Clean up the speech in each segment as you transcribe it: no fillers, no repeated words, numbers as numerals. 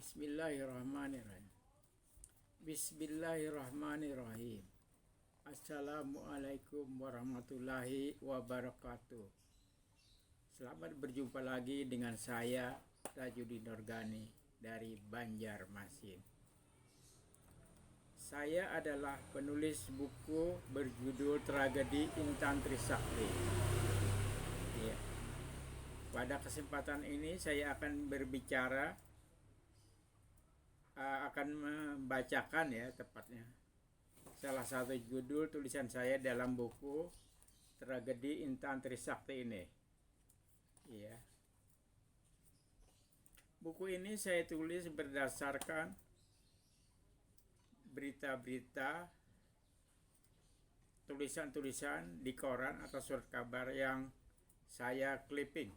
Bismillahirrahmanirrahim. Bismillahirrahmanirrahim. Assalamualaikum warahmatullahi wabarakatuh. Selamat berjumpa lagi dengan saya Rajudin Organi dari Banjarmasin. Saya adalah penulis buku berjudul Tragedi Intan Trisakti. Ya. Pada kesempatan ini saya akan berbicara, akan membacakan tepatnya salah satu judul tulisan saya dalam buku Tragedi Intan Trisakti ini. Ya. Buku ini saya tulis berdasarkan berita-berita, tulisan-tulisan di koran atau surat kabar yang saya clipping.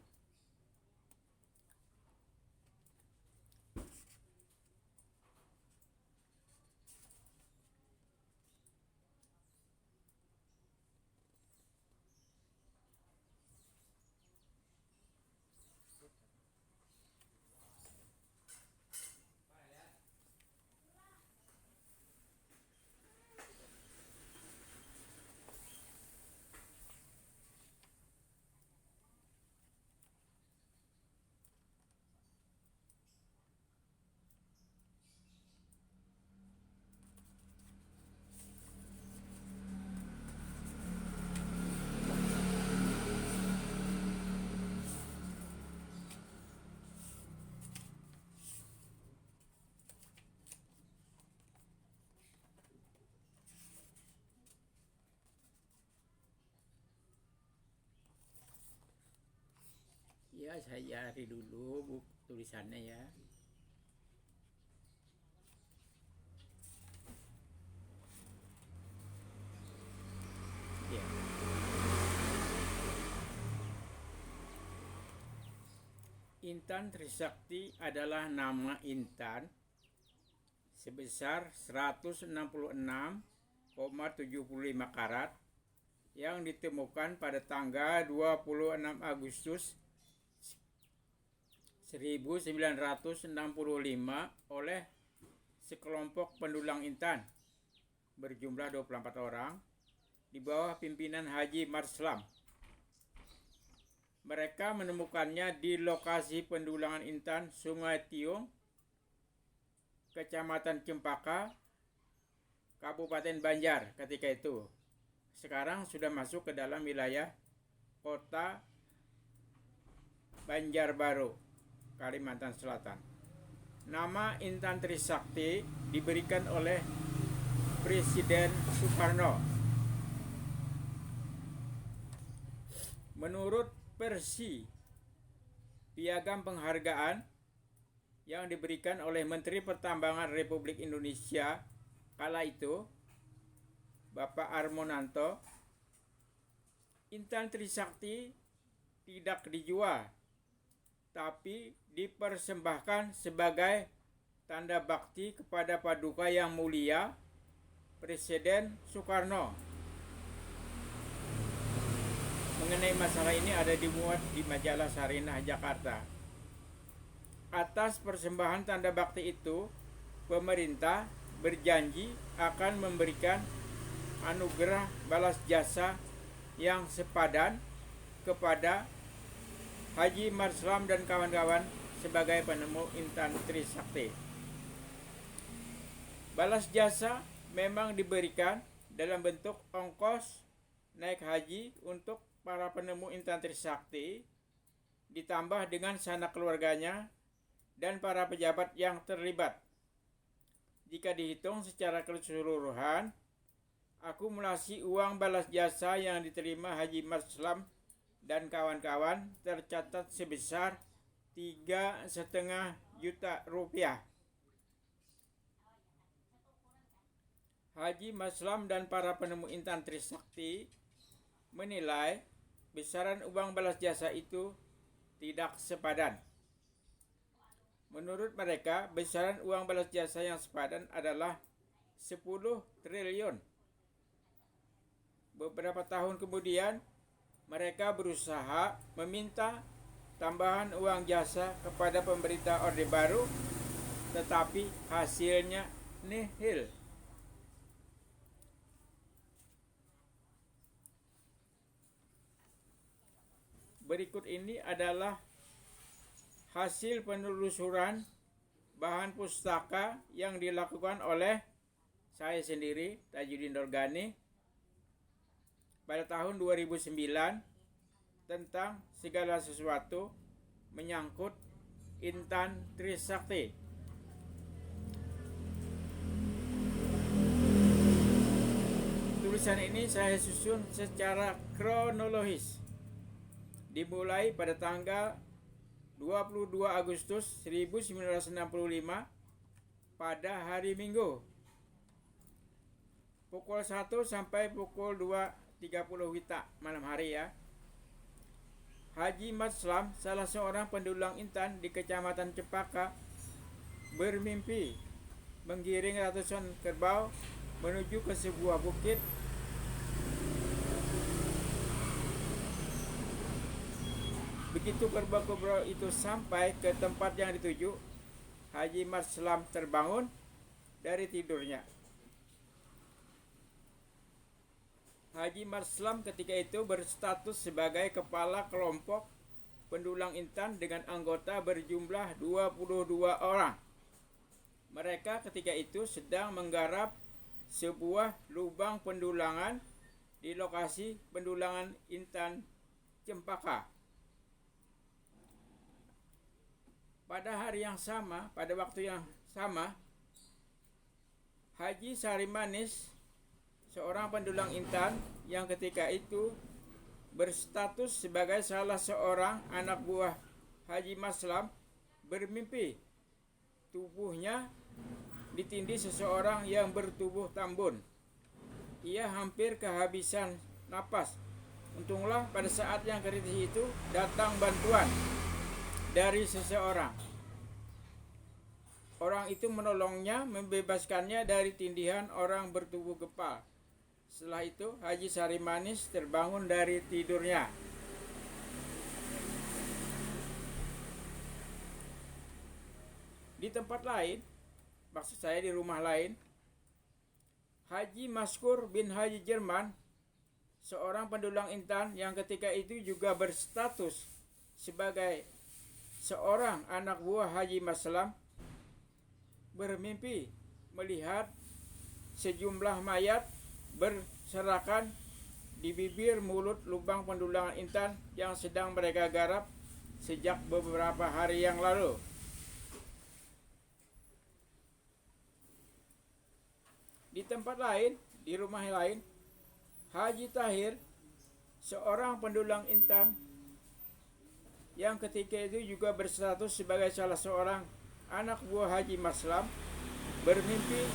Ya, saya cari dulu buku tulisannya ya. Ya. Intan Trisakti adalah nama Intan sebesar 166,75 karat yang ditemukan pada tanggal 26 Agustus 1965 oleh sekelompok pendulang intan berjumlah 24 orang di bawah pimpinan Haji Marslam. Mereka menemukannya di lokasi pendulangan intan Sungai Tiung, Kecamatan Cempaka, Kabupaten Banjar ketika itu. Sekarang sudah masuk ke dalam wilayah kota Banjarbaru, Kalimantan Selatan. Nama Intan Trisakti diberikan oleh Presiden Soekarno. Menurut versi piagam penghargaan yang diberikan oleh Menteri Pertambangan Republik Indonesia kala itu, Bapak Armonanto, Intan Trisakti tidak dijual, tapi dipersembahkan sebagai tanda bakti kepada Paduka Yang Mulia Presiden Soekarno. Mengenai masalah ini ada dimuat di majalah Sarinah Jakarta. Atas persembahan tanda bakti itu, pemerintah berjanji akan memberikan anugerah balas jasa yang sepadan kepada Haji Marslam dan kawan-kawan sebagai penemu Intan Trisakti. Balas jasa memang diberikan dalam bentuk ongkos naik haji untuk para penemu Intan Trisakti, ditambah dengan sanak keluarganya dan para pejabat yang terlibat. Jika dihitung secara keseluruhan, akumulasi uang balas jasa yang diterima Haji Marslam dan kawan-kawan tercatat sebesar 3,5 juta rupiah. Haji Marslam dan para penemu Intan Trisakti menilai besaran uang balas jasa itu tidak sepadan. Menurut mereka, besaran uang balas jasa yang sepadan adalah 10 triliun. Beberapa tahun kemudian, mereka berusaha meminta tambahan uang jasa kepada pemerintah Orde Baru tetapi hasilnya nihil. Berikut ini adalah hasil penelusuran bahan pustaka yang dilakukan oleh saya sendiri, Tajuddin Dorgani, pada tahun 2009 tentang segala sesuatu menyangkut Intan Trisakti. Tulisan ini saya susun secara kronologis, dimulai pada tanggal 22 Agustus 1965 pada hari Minggu pukul 1 sampai pukul 2.30 WITA malam hari ya. Haji Maslam, salah seorang pendulang intan di Kecamatan Cempaka, bermimpi menggiring ratusan kerbau menuju ke sebuah bukit Begitu kerbau-kerbau itu sampai ke tempat yang dituju, Haji Maslam terbangun dari tidurnya. Haji Maslam ketika itu berstatus sebagai kepala kelompok pendulang intan dengan anggota berjumlah 22 orang. Mereka ketika itu sedang menggarap sebuah lubang pendulangan di lokasi pendulangan intan Cempaka. Pada hari yang sama, pada waktu yang sama, Haji Sarimanis, seorang pendulang intan yang ketika itu berstatus sebagai salah seorang anak buah Haji Maslam, bermimpi tubuhnya ditindih seseorang yang bertubuh tambun. Ia hampir kehabisan napas. Untunglah pada saat yang kritis itu datang bantuan dari seseorang. Orang itu menolongnya, membebaskannya dari tindihan orang bertubuh gempal. Setelah itu Haji Sarimanis terbangun dari tidurnya. Di tempat lain, maksud saya di rumah lain, Haji Maskur bin Haji Jerman, seorang pendulang intan yang ketika itu juga berstatus sebagai seorang anak buah Haji Maslam, bermimpi melihat sejumlah mayat berserakan di bibir mulut lubang pendulangan intan yang sedang mereka garap sejak beberapa hari yang lalu. Di tempat lain, di rumah lain, Haji Tahir, seorang pendulang intan yang ketika itu juga berstatus sebagai salah seorang anak buah Haji Maslam, bermimpi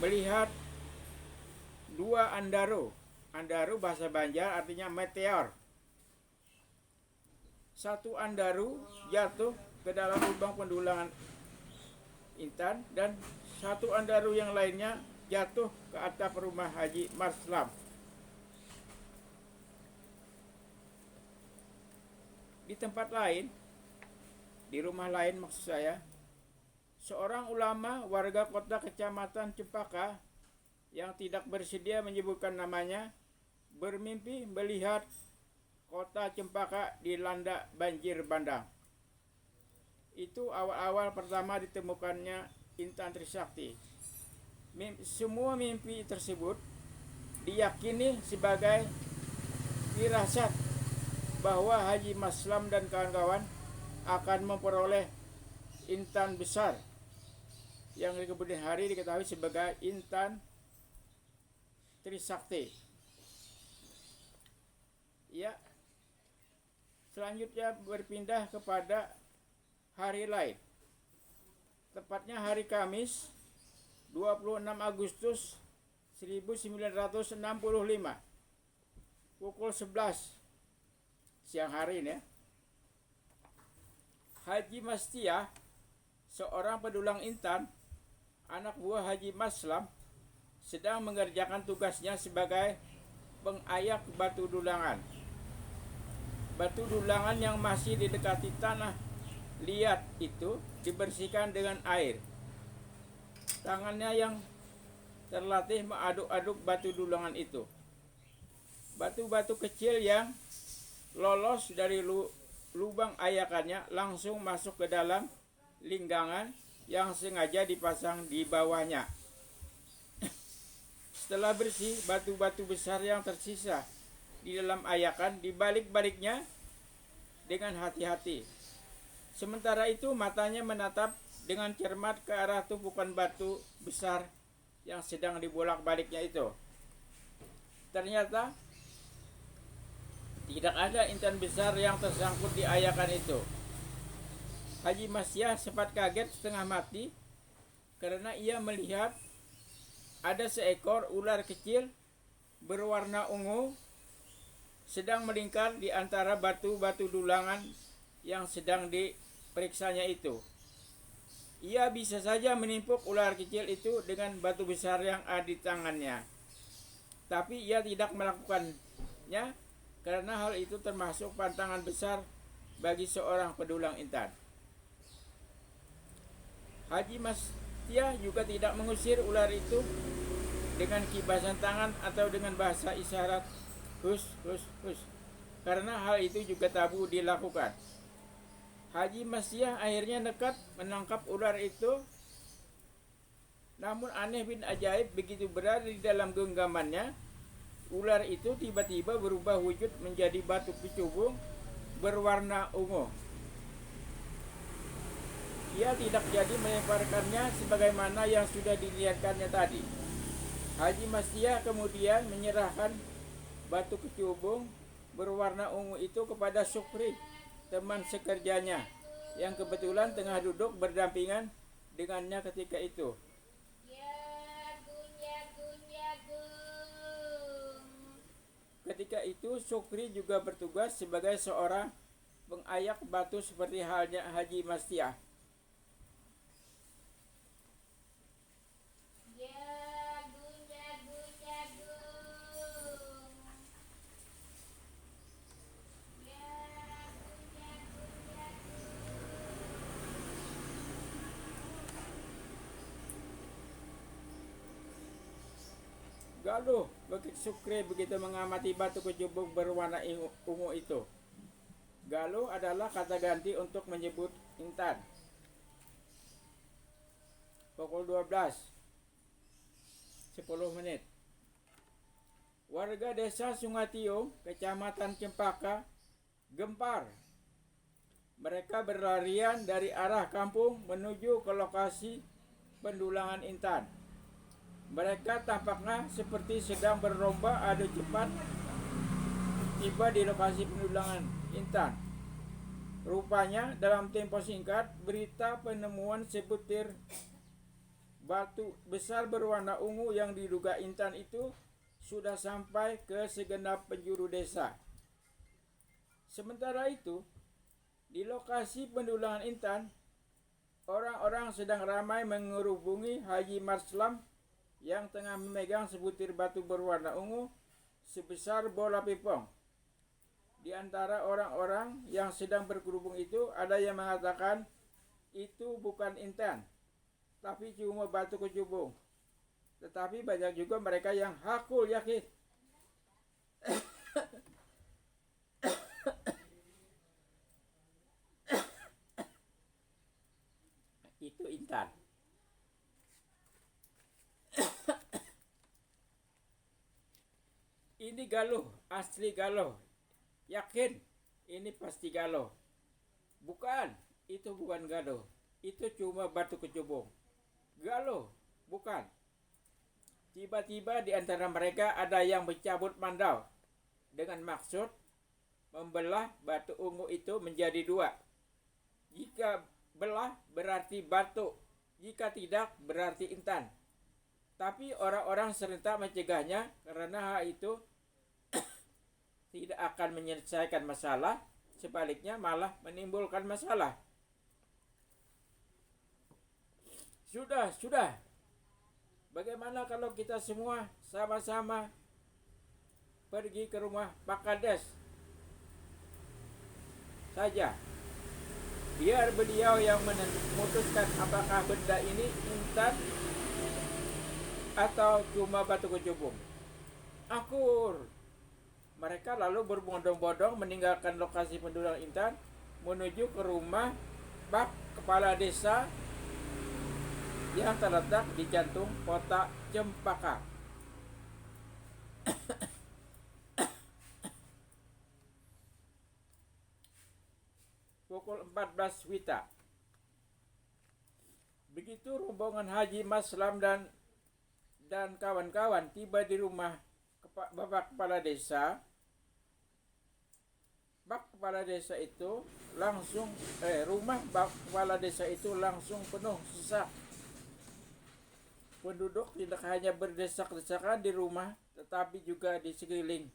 melihat dua andaru. Andaru bahasa Banjar artinya meteor. Satu andaru jatuh ke dalam lubang pendulangan intan dan satu andaru yang lainnya jatuh ke atap rumah Haji Maslam. Di tempat lain, di rumah lain maksud saya, seorang ulama warga kota Kecamatan Cempaka yang tidak bersedia menyebutkan namanya bermimpi melihat kota Cempaka dilanda banjir bandang. Itu awal-awal pertama ditemukannya intan Trisakti. Semua mimpi tersebut diyakini sebagai firasat bahwa Haji Maslam dan kawan-kawan akan memperoleh intan besar yang di kemudian hari diketahui sebagai intan Trisakti. Ya, selanjutnya berpindah kepada hari lain. Tepatnya hari Kamis 26 Agustus 1965 pukul 11 siang hari ini, Haji Mastiah, seorang pendulang intan, anak buah Haji Maslam, sedang mengerjakan tugasnya sebagai pengayak batu dulangan. Batu dulangan yang masih didekati tanah liat itu dibersihkan dengan air. Tangannya yang terlatih mengaduk-aduk batu dulangan itu. Batu-batu kecil yang lolos dari lubang ayakannya langsung masuk ke dalam linggangan yang sengaja dipasang di bawahnya. Setelah bersih, batu-batu besar yang tersisa di dalam ayakan dibalik-baliknya dengan hati-hati. Sementara itu matanya menatap dengan cermat ke arah tumpukan batu besar yang sedang dibolak-baliknya itu. Ternyata tidak ada intan besar yang tersangkut di ayakan itu. Haji Masyah sempat kaget setengah mati karena ia melihat ada seekor ular kecil berwarna ungu sedang melingkar di antara batu-batu dulangan yang sedang diperiksanya itu. Ia bisa saja menimpuk ular kecil itu dengan batu besar yang ada di tangannya. Tapi ia tidak melakukannya karena hal itu termasuk pantangan besar bagi seorang pedulang intan. Haji Masyah juga tidak mengusir ular itu dengan kibasan tangan atau dengan bahasa isyarat hus hus hus, karena hal itu juga tabu dilakukan. Haji Masyah akhirnya nekat menangkap ular itu. Namun aneh bin ajaib, begitu berada di dalam genggamannya, ular itu tiba-tiba berubah wujud menjadi batu kecubung berwarna ungu. Ia tidak jadi melemparkannya sebagaimana yang sudah dilihatkannya tadi. Haji Masyah kemudian menyerahkan batu kecubung berwarna ungu itu kepada Sukri, teman sekerjanya, yang kebetulan tengah duduk berdampingan dengannya ketika itu. Ketika itu Sukri juga bertugas sebagai seorang pengayak batu seperti halnya Haji Masyah. Galuh, Sukri begitu mengamati batu kecubung berwarna ungu itu. Galuh adalah kata ganti untuk menyebut intan. Pukul 12, 10 menit. Warga desa Sungatiung, kecamatan Cempaka, gempar. Mereka berlarian dari arah kampung menuju ke lokasi pendulangan intan. Mereka tampaknya seperti sedang berlomba adu cepat tiba di lokasi pendulangan intan. Rupanya dalam tempo singkat, berita penemuan sebutir batu besar berwarna ungu yang diduga intan itu sudah sampai ke segenap penjuru desa. Sementara itu, di lokasi pendulangan intan, orang-orang sedang ramai mengerubungi Haji Marslam yang tengah memegang sebutir batu berwarna ungu sebesar bola pingpong. Di antara orang-orang yang sedang berkerubung itu ada yang mengatakan itu bukan intan, tapi cuma batu kecubung. Tetapi banyak juga mereka yang hakul yakin itu intan. Ini Galuh, asli Galuh. Yakin, ini pasti Galuh. Bukan, itu bukan Galuh. Itu cuma batu kecubung. Galuh, bukan. Tiba-tiba di antara mereka ada yang mencabut mandau dengan maksud membelah batu ungu itu menjadi dua. Jika belah berarti batu, jika tidak berarti intan. Tapi orang-orang serentak mencegahnya karena hal itu tidak akan menyelesaikan masalah, sebaliknya malah menimbulkan masalah. Sudah. Bagaimana kalau kita semua sama-sama pergi ke rumah Pak Kades saja? Biar beliau yang memutuskan apakah benda ini intan atau cuma batu kecubung. Akur. Mereka lalu berbondong-bondong meninggalkan lokasi pendudukan intan menuju ke rumah bak kepala desa yang terletak di jantung kota Cempaka. Pukul 14 WITA. Begitu rombongan Haji Maslam dan kawan-kawan tiba di rumah Bapak Kepala Desa, rumah Bapak Kepala Desa itu langsung penuh sesak. Penduduk tidak hanya berdesak-desakan di rumah, tetapi juga di sekeliling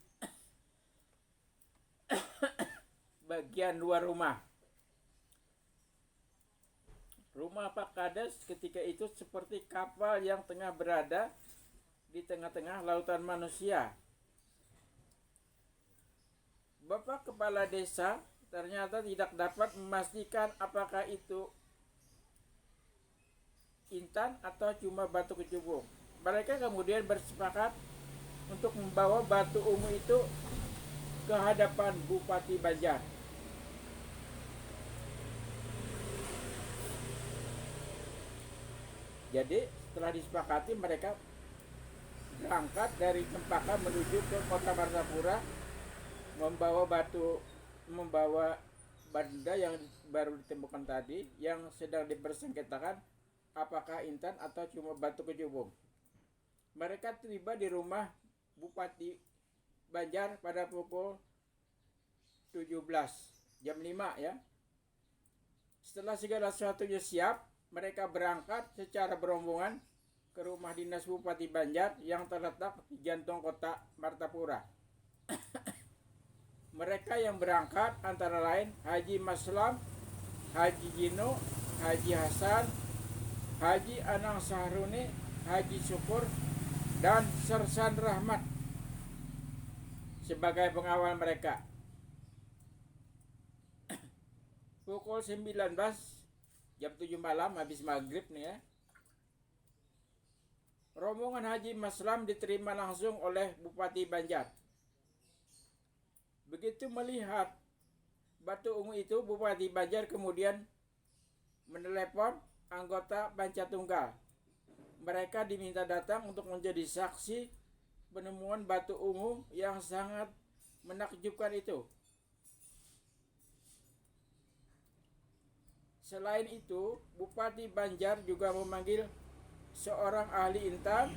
bagian luar rumah. Rumah Pak Kades ketika itu seperti kapal yang tengah berada di tengah-tengah lautan manusia. Bapak Kepala Desa ternyata tidak dapat memastikan apakah itu intan atau cuma batu kecubung. Mereka kemudian bersepakat untuk membawa batu ungu itu ke hadapan Bupati Banjar. Jadi setelah disepakati, mereka berangkat dari Cempaka menuju ke kota Martapura membawa benda yang baru ditemukan tadi yang sedang dipersengketakan apakah intan atau cuma batu kecubung. Mereka tiba di rumah Bupati Banjar pada pukul 17 jam 5 ya. Setelah segala sesuatunya siap, mereka berangkat secara berombongan ke rumah dinas Bupati Banjar yang terletak di jantung kota Martapura. Mereka yang berangkat antara lain Haji Maslam, Haji Gino, Haji Hasan, Haji Anang Sahruni, Haji Syukur, dan Sersan Rahmat sebagai pengawal mereka. Pukul 19 jam 7 malam habis maghrib nih ya. Rombongan Haji Maslam diterima langsung oleh Bupati Banjar. Begitu melihat batu ungu itu, Bupati Banjar kemudian menelepon anggota Panca Tunggal. Mereka diminta datang untuk menjadi saksi penemuan batu ungu yang sangat menakjubkan itu. Selain itu, Bupati Banjar juga memanggil seorang ahli intan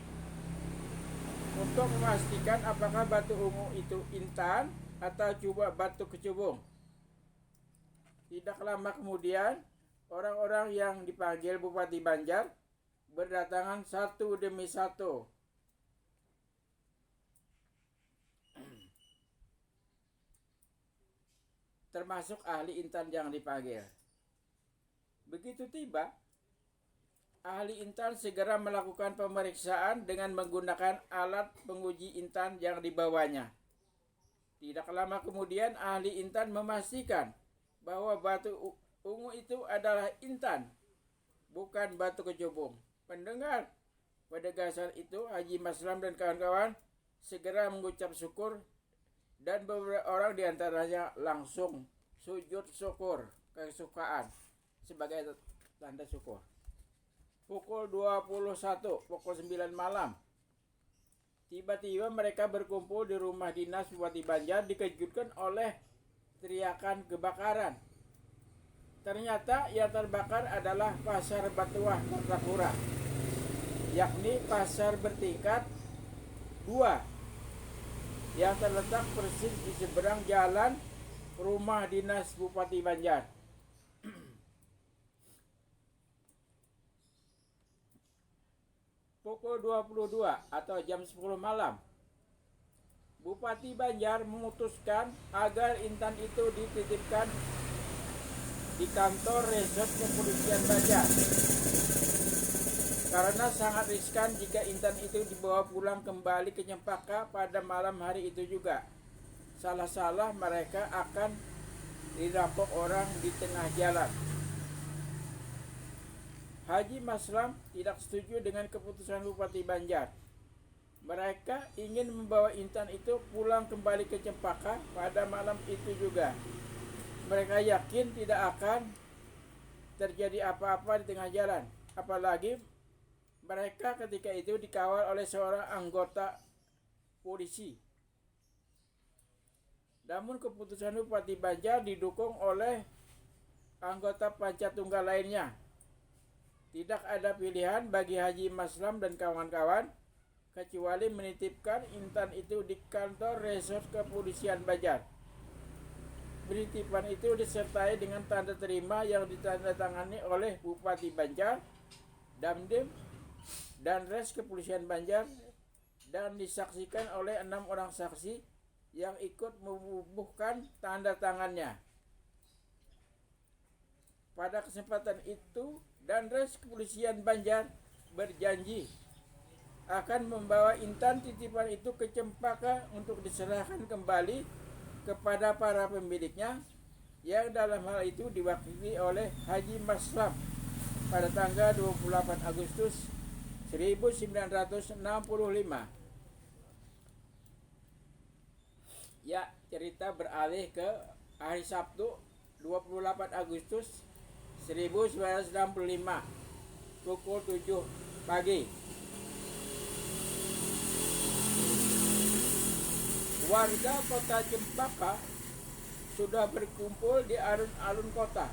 untuk memastikan apakah batu ungu itu intan atau cuma batu kecubung. Tidak lama kemudian, orang-orang yang dipanggil Bupati Banjar berdatangan satu demi satu. Termasuk ahli intan yang dipanggil. Begitu tiba, ahli intan segera melakukan pemeriksaan dengan menggunakan alat penguji intan yang dibawanya. Tidak lama kemudian ahli intan memastikan bahwa batu ungu itu adalah intan, bukan batu kecubung. Pendengar penegasan itu, Haji Maslam dan kawan-kawan segera mengucap syukur dan beberapa orang diantaranya langsung sujud syukur kesukaan sebagai tanda syukur. Pukul 21, pukul 9 malam, tiba-tiba mereka berkumpul di rumah dinas Bupati Banjar dikejutkan oleh teriakan kebakaran. Ternyata yang terbakar adalah Pasar Batuah Martapura, yakni pasar bertingkat 2 yang terletak persis di seberang jalan rumah dinas Bupati Banjar. Pukul 22 atau jam 10 malam, Bupati Banjar memutuskan agar intan itu dititipkan di kantor resort kepolisian Banjar. Karena sangat riskan jika intan itu dibawa pulang kembali ke Cempaka pada malam hari itu juga. Salah-salah mereka akan dirampok orang di tengah jalan. Haji Maslam tidak setuju dengan keputusan Bupati Banjar. Mereka ingin membawa Intan itu pulang kembali ke Cempaka pada malam itu juga. Mereka yakin tidak akan terjadi apa-apa di tengah jalan. Apalagi mereka ketika itu dikawal oleh seorang anggota polisi. Namun keputusan Bupati Banjar didukung oleh anggota Panca Tunggal lainnya. Tidak ada pilihan bagi Haji Maslam dan kawan-kawan kecuali menitipkan Intan itu di kantor resort kepolisian Banjar. Penitipan itu disertai dengan tanda terima yang ditandatangani oleh Bupati Banjar, Damdim, dan Res Kepolisian Banjar, dan disaksikan oleh 6 orang saksi yang ikut membubuhkan tanda tangannya. Pada kesempatan itu, Danres Kepolisian Banjar berjanji akan membawa Intan titipan itu ke Cempaka untuk diserahkan kembali kepada para pemiliknya, yang dalam hal itu diwakili oleh Haji Maslam pada tanggal 28 Agustus 1965. Ya, cerita beralih ke hari Sabtu 28 Agustus 1965 pukul 7 pagi. Warga kota Cempaka sudah berkumpul di alun-alun kota.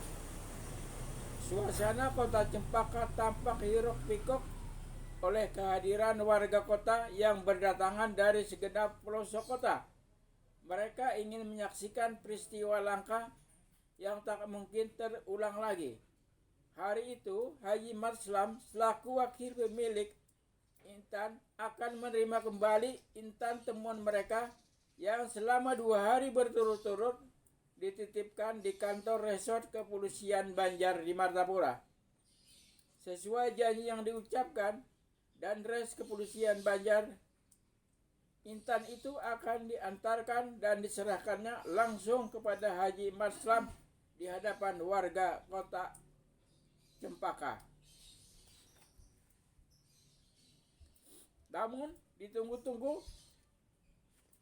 Suasana kota Cempaka tampak hiruk pikuk oleh kehadiran warga kota yang berdatangan dari segenap pelosok kota. Mereka ingin menyaksikan peristiwa langka yang tak mungkin terulang lagi. Hari itu, Haji Maslam selaku wakil pemilik Intan akan menerima kembali Intan temuan mereka yang selama 2 hari berturut-turut dititipkan di kantor resort kepolisian Banjar di Martapura. Sesuai janji yang diucapkan dan Res Kepolisian Banjar, Intan itu akan diantarkan dan diserahkannya langsung kepada Haji Maslam di hadapan warga kota Cempaka. Namun ditunggu-tunggu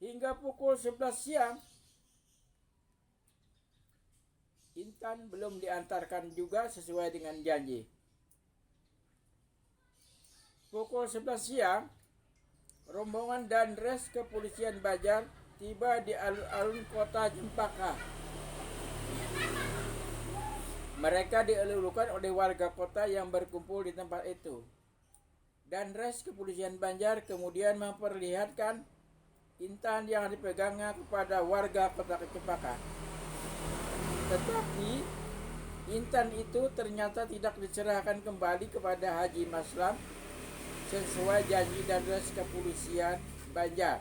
hingga pukul 11 siang Intan belum diantarkan juga sesuai dengan janji. Pukul 11 siang rombongan dan Res Kepolisian Banjar tiba di alun-alun kota Cempaka. Mereka dielulukan oleh warga kota yang berkumpul di tempat itu. Dan Res Kepolisian Banjar kemudian memperlihatkan Intan yang dipegangnya kepada warga kota Cempaka. Tetapi Intan itu ternyata tidak diserahkan kembali kepada Haji Maslam sesuai janji dan Res Kepolisian Banjar.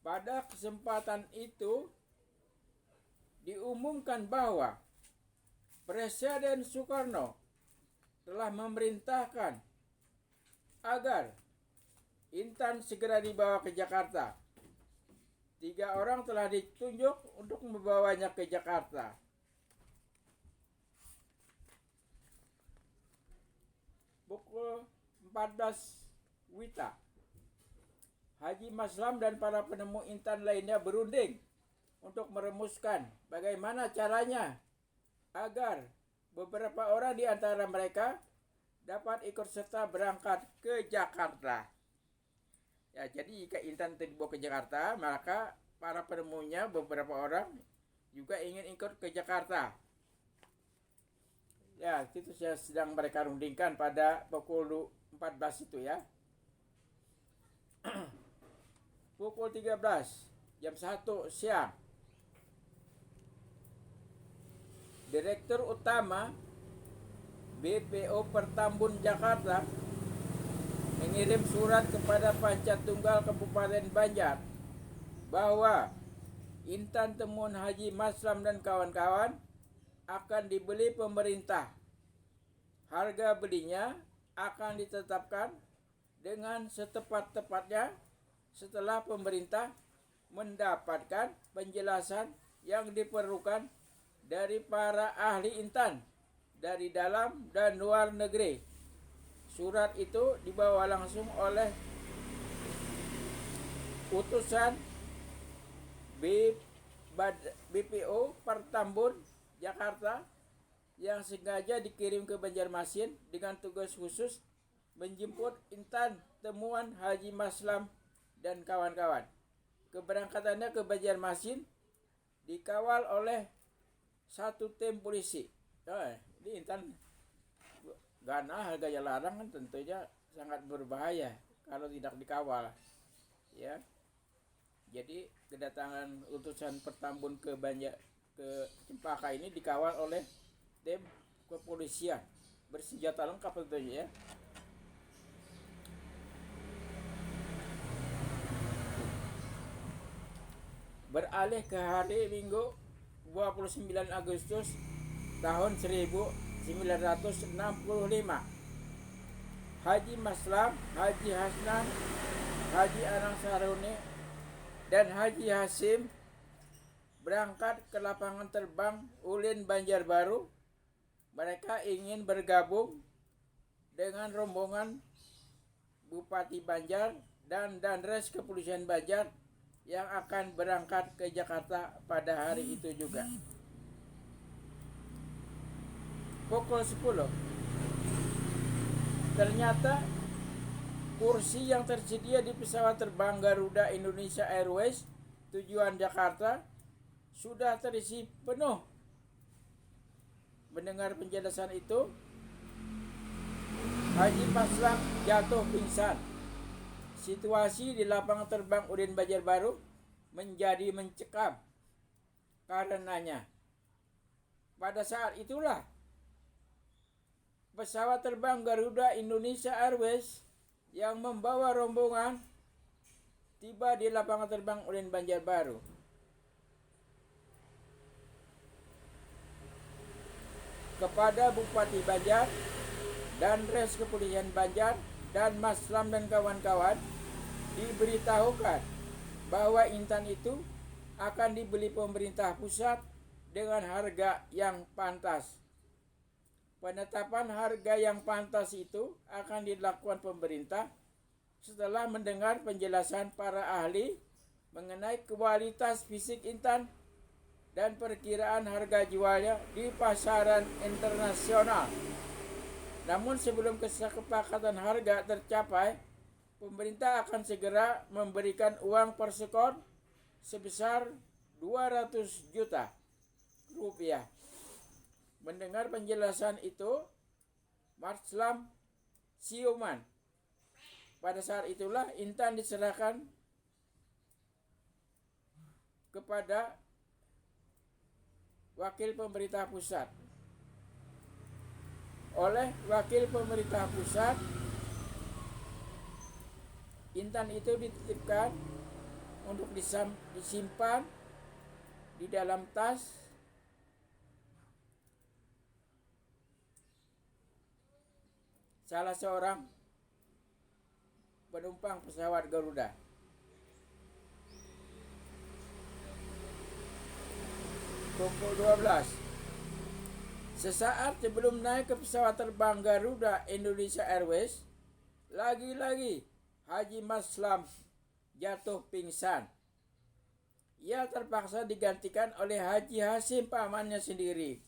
Pada kesempatan itu diumumkan bahwa Presiden Soekarno telah memerintahkan agar Intan segera dibawa ke Jakarta. 3 orang telah ditunjuk untuk membawanya ke Jakarta. Pukul 14 WITA, Haji Maslam dan para penemu Intan lainnya berunding untuk merumuskan bagaimana caranya agar beberapa orang di antara mereka dapat ikut serta berangkat ke Jakarta. Ya, jadi jika Intan dibawa ke Jakarta, maka para penemunya beberapa orang juga ingin ikut ke Jakarta. Ya, itu sedang mereka rundingkan pada pukul 14 itu ya. Pukul 13, jam 1 siang, Direktur Utama BPO Pertambun Jakarta mengirim surat kepada Panca Tunggal Kabupaten Banjar bahwa Intan temuan Haji Maslam dan kawan-kawan akan dibeli pemerintah. Harga belinya akan ditetapkan dengan setepat-tepatnya setelah pemerintah mendapatkan penjelasan yang diperlukan dari para ahli Intan dari dalam dan luar negeri. Surat itu dibawa langsung oleh utusan BPO Pertambun Jakarta yang sengaja dikirim ke Banjarmasin dengan tugas khusus menjemput Intan temuan Haji Maslam dan kawan-kawan. Keberangkatannya ke Banjarmasin dikawal oleh satu tim polisi. Ini Intan ganah gaya larang kan tentunya sangat berbahaya kalau tidak dikawal. Ya. Jadi kedatangan utusan Pertambun ke Cempaka ini dikawal oleh tim kepolisian bersenjata lengkap tentunya ya. Beralih ke hari Minggu 29 Agustus tahun 1965. Haji Maslam, Haji Hasnan, Haji Anang Saruni, dan Haji Hasim berangkat ke lapangan terbang Ulin Banjarbaru. Mereka ingin bergabung dengan rombongan Bupati Banjar dan Danres Kepolisian Banjar yang akan berangkat ke Jakarta pada hari itu juga. Pukul 10. Ternyata kursi yang tersedia di pesawat terbang Garuda Indonesia Airways tujuan Jakarta sudah terisi penuh. Mendengar penjelasan itu, Haji Maslam jatuh pingsan. Situasi di lapangan terbang Udin Banjarbaru menjadi mencekam. Karenanya, pada saat itulah pesawat terbang Garuda Indonesia Airways yang membawa rombongan tiba di lapangan terbang Udin Banjarbaru. Kepada Bupati Banjar dan Res Kepolisian Banjar dan Maslam dan kawan-kawan diberitahukan bahwa Intan itu akan dibeli pemerintah pusat dengan harga yang pantas. Penetapan harga yang pantas itu akan dilakukan pemerintah setelah mendengar penjelasan para ahli mengenai kualitas fisik Intan dan perkiraan harga jualnya di pasaran internasional. Namun sebelum kesepakatan harga tercapai, pemerintah akan segera memberikan uang per skor sebesar 200 juta rupiah. Mendengar penjelasan itu, Maslam siuman. Pada saat itulah Intan diserahkan kepada wakil pemerintah pusat. Oleh wakil pemerintah pusat, Intan itu dititipkan untuk disimpan di dalam tas salah seorang penumpang pesawat Garuda. Pukul 12. Sesaat sebelum naik ke pesawat terbang Garuda Indonesia Airways, lagi-lagi Haji Maslam jatuh pingsan. Ia terpaksa digantikan oleh Haji Hasim, pamannya sendiri.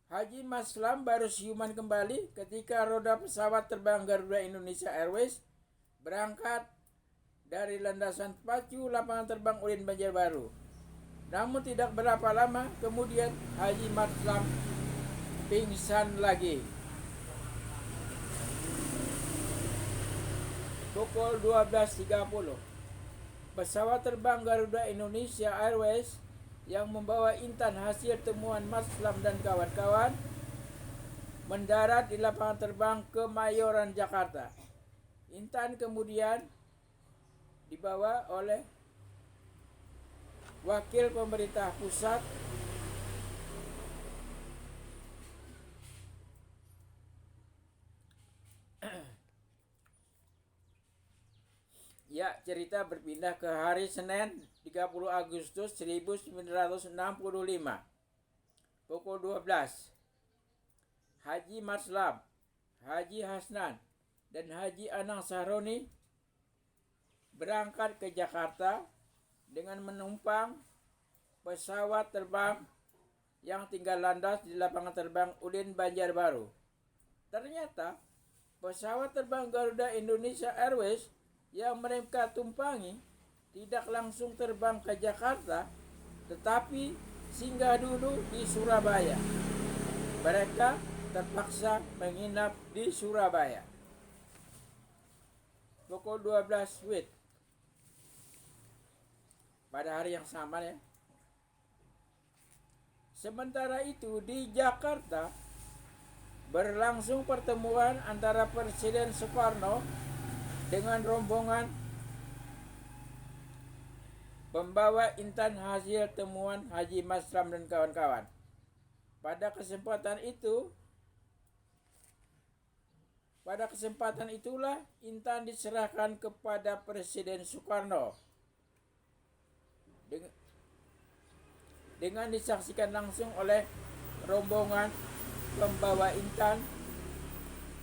Haji Maslam baru siuman kembali ketika roda pesawat terbang Garuda Indonesia Airways berangkat dari landasan pacu lapangan terbang Udin Banjarbaru. Namun tidak berapa lama kemudian Haji Maslam pingsan lagi. Pukul 12.30. Pesawat terbang Garuda Indonesia Airways yang membawa Intan hasil temuan Maslam dan kawan-kawan mendarat di lapangan terbang Kemayoran, Jakarta. Intan kemudian dibawa oleh wakil pemerintah pusat Ya, cerita berpindah ke hari Senin 30 Agustus 1965. Pukul 12. Haji Maslam, Haji Hasnan, dan Haji Anang Sahroni berangkat ke Jakarta dengan menumpang pesawat terbang yang tinggal landas di lapangan terbang Udin Banjarbaru. Ternyata pesawat terbang Garuda Indonesia Airways yang mereka tumpangi tidak langsung terbang ke Jakarta, tetapi singgah dulu di Surabaya. Mereka terpaksa menginap di Surabaya. Pukul 12 WIB pada hari yang sama ya. Sementara itu di Jakarta berlangsung pertemuan antara Presiden Soekarno dengan rombongan pembawa intan hasil temuan Haji Maslam dan kawan-kawan. Pada kesempatan itulah intan diserahkan kepada Presiden Soekarno dengan disaksikan langsung oleh rombongan pembawa intan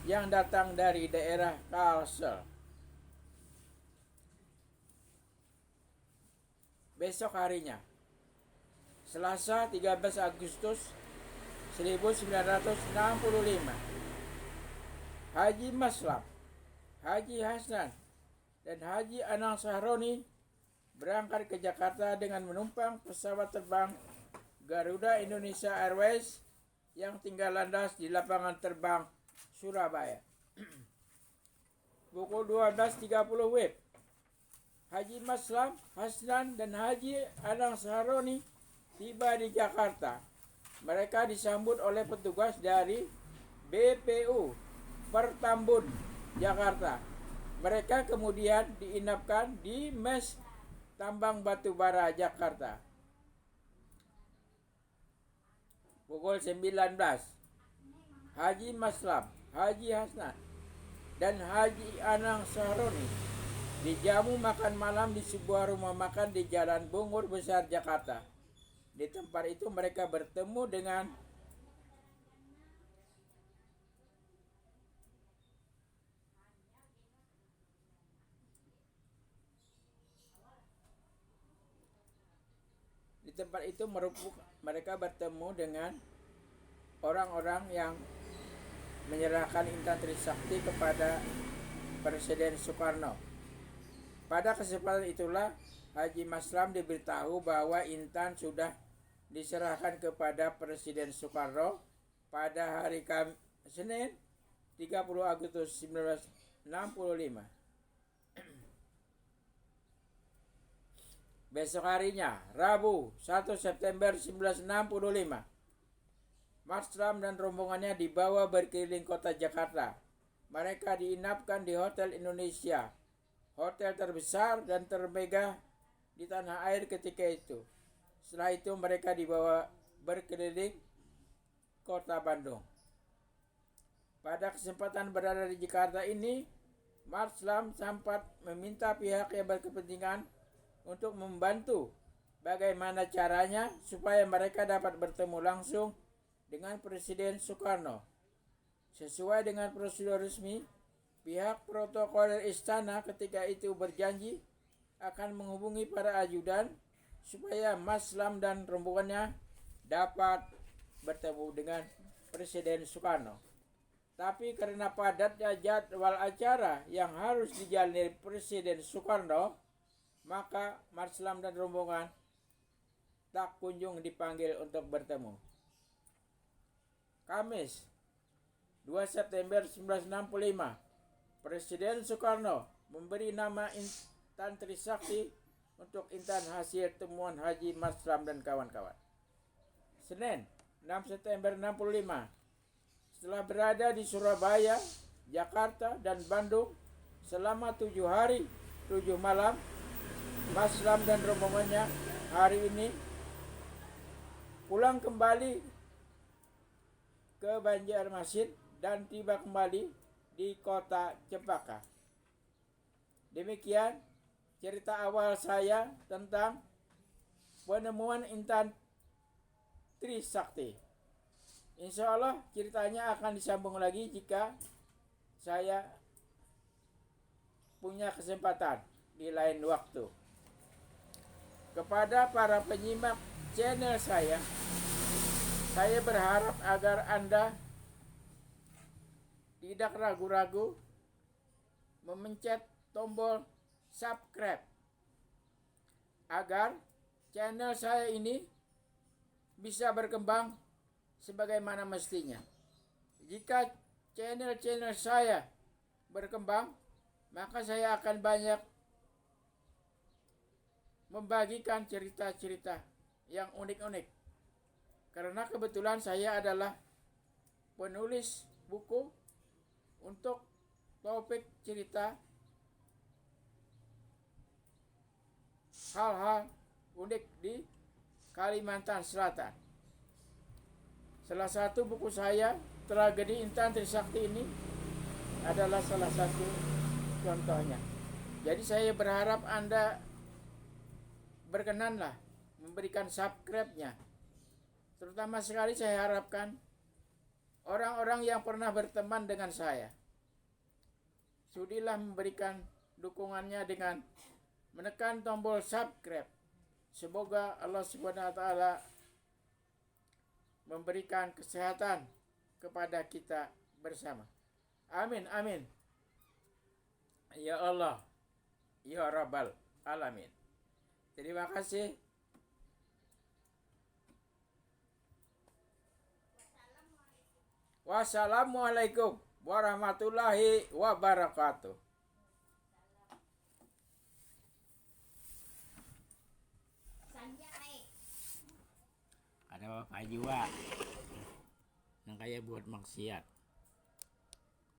yang datang dari daerah Kalsel. Besok harinya, Selasa 13 Agustus 1965, Haji Maslam, Haji Hasnan, dan Haji Anang Sahroni berangkat ke Jakarta dengan menumpang pesawat terbang Garuda Indonesia Airways yang tinggal landas di lapangan terbang Surabaya. Pukul 12.30 WIB, Haji Maslam, Hasnan, dan Haji Anang Sahroni tiba di Jakarta. Mereka disambut oleh petugas dari BPU Pertambun, Jakarta. Mereka kemudian diinapkan di Mes Tambang Batubara, Jakarta. Pukul 19, Haji Maslam, Haji Hasnan, dan Haji Anang Sahroni dijamu makan malam di sebuah rumah makan di Jalan Bungur Besar, Jakarta. Di tempat itu mereka bertemu dengan orang-orang yang menyerahkan Intan Trisakti kepada Presiden Soekarno. Pada kesempatan itulah Haji Maslam diberitahu bahwa Intan sudah diserahkan kepada Presiden Soekarno pada hari Senin 30 Agustus 1965. Besok harinya, Rabu 1 September 1965, Maslam dan rombongannya dibawa berkeliling kota Jakarta. Mereka diinapkan di Hotel Indonesia, hotel terbesar dan termegah di tanah air ketika itu. Setelah itu mereka dibawa berkeliling kota Bandung. Pada kesempatan berada di Jakarta ini, Maslam sempat meminta pihak yang berkepentingan untuk membantu bagaimana caranya supaya mereka dapat bertemu langsung dengan Presiden Soekarno. Sesuai dengan prosedur resmi, pihak protokoler istana ketika itu berjanji akan menghubungi para ajudan supaya Maslam dan rombongannya dapat bertemu dengan Presiden Soekarno. Tapi karena padatnya jadwal acara yang harus dijalani Presiden Soekarno, maka Maslam dan rombongan tak kunjung dipanggil untuk bertemu. Kamis 2 September 1965, Presiden Soekarno memberi nama Intan Trisakti untuk intan hasil temuan Haji Maslam dan kawan-kawan. Senin 6 September 1965, setelah berada di Surabaya, Jakarta, dan Bandung selama 7 hari 7 malam, Maslam dan rombongannya hari ini pulang kembali ke Banjarmasin dan tiba kembali di kota Cempaka. Demikian cerita awal saya tentang penemuan intan Trisakti. Insya Allah ceritanya akan disambung lagi jika saya punya kesempatan di lain waktu. Kepada para penyimak channel saya berharap agar Anda tidak ragu-ragu memencet tombol subscribe agar channel saya ini bisa berkembang sebagaimana mestinya. Jika channel-channel saya berkembang, maka saya akan banyak membagikan cerita-cerita yang unik-unik. Karena kebetulan saya adalah penulis buku untuk topik cerita hal-hal unik di Kalimantan Selatan. Salah satu buku saya, Tragedi Intan Trisakti ini adalah salah satu contohnya. Jadi saya berharap Anda berkenanlah memberikan subscribe-nya. Terutama sekali saya harapkan orang-orang yang pernah berteman dengan saya, sudilah memberikan dukungannya dengan menekan tombol subscribe. Semoga Allah Subhanahu wa taala memberikan kesehatan kepada kita bersama. Amin amin. Ya Allah, ya Rabbal Alamin. Terima kasih. Wassalamualaikum warahmatullahi wabarakatuh. Ada Bapak Jiwa yang kayak buat maksiat.